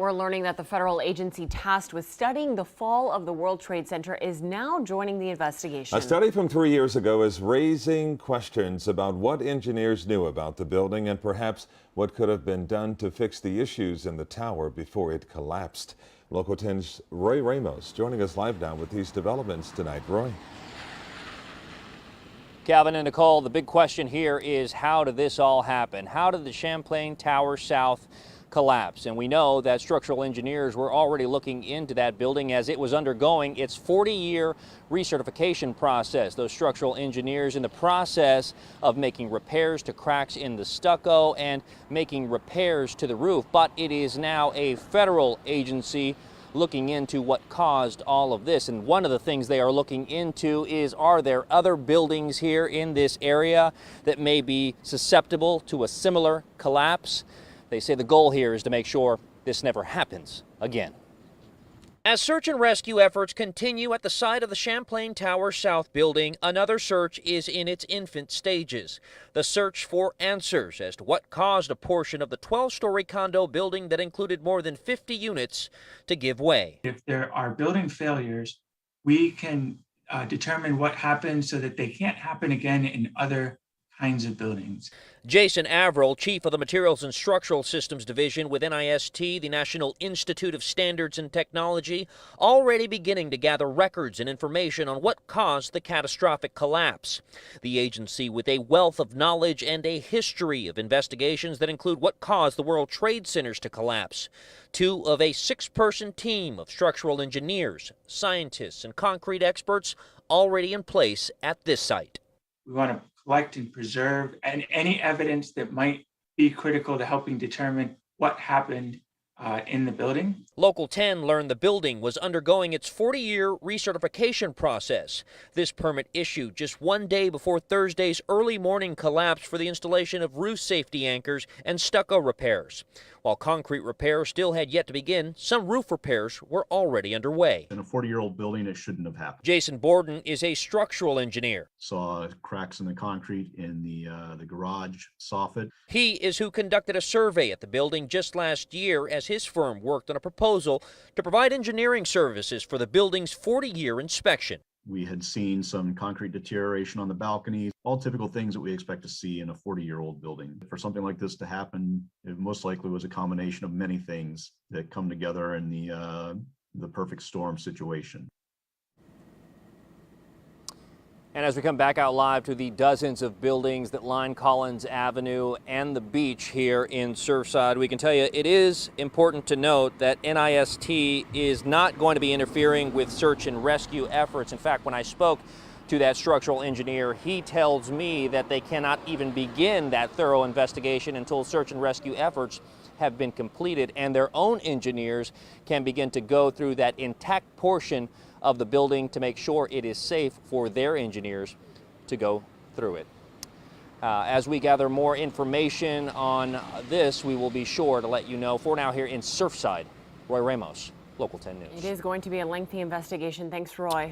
we're learning that the federal agency tasked with studying the fall of the World Trade Center is now joining the investigation. A study from 3 years ago is raising questions about what engineers knew about the building and perhaps what could have been done to fix the issues in the tower before it collapsed. Local 10's Roy Ramos joining us live now with these developments tonight. Roy. Calvin and Nicole, the big question here is, how did this all happen? How did the Champlain Tower South collapse? And we know that structural engineers were already looking into that building as it was undergoing its 40-year recertification process. Those structural engineers in the process of making repairs to cracks in the stucco and making repairs to the roof. But it is now a federal agency looking into what caused all of this. And one of the things they are looking into is, are there other buildings here in this area that may be susceptible to a similar collapse? They say the goal here is to make sure this never happens again. As search and rescue efforts continue at the site of the Champlain Tower South building, another search is in its infant stages. The search for answers as to what caused a portion of the 12-story condo building that included more than 50 units to give way. If there are building failures, we can determine what happened so that they can't happen again in other kinds of buildings. Jason Averill, chief of the Materials and Structural Systems Division with NIST, the National Institute of Standards and Technology, already beginning to gather records and information on what caused the catastrophic collapse. The agency with a wealth of knowledge and a history of investigations that include what caused the World Trade Centers to collapse. Two of a 6-person team of structural engineers, scientists, and concrete experts already in place at this site. We want to collect and preserve any evidence that might be critical to helping determine what happened in the building. Local 10 learned the building was undergoing its 40-year recertification process. This permit issued just one day before Thursday's early morning collapse for the installation of roof safety anchors and stucco repairs. While concrete repairs still had yet to begin, some roof repairs were already underway. In a 40-year-old building, it shouldn't have happened. Jason Borden is a structural engineer. Saw cracks in the concrete in the garage soffit. He is who conducted a survey at the building just last year as his firm worked on a proposal to provide engineering services for the building's 40-year inspection. We had seen some concrete deterioration on the balconies, all typical things that we expect to see in a 40-year-old building. For something like this to happen, it most likely was a combination of many things that come together in the perfect storm situation. And as we come back out live to the dozens of buildings that line Collins Avenue and the beach here in Surfside, we can tell you it is important to note that NIST is not going to be interfering with search and rescue efforts. In fact, when I spoke to that structural engineer, he tells me that they cannot even begin that thorough investigation until search and rescue efforts have been completed and their own engineers can begin to go through that intact portion of the building to make sure it is safe for their engineers to go through it. As we gather more information on this, we will be sure to let you know. For now, here in Surfside, Roy Ramos, Local 10 News. It is going to be a lengthy investigation. Thanks, Roy.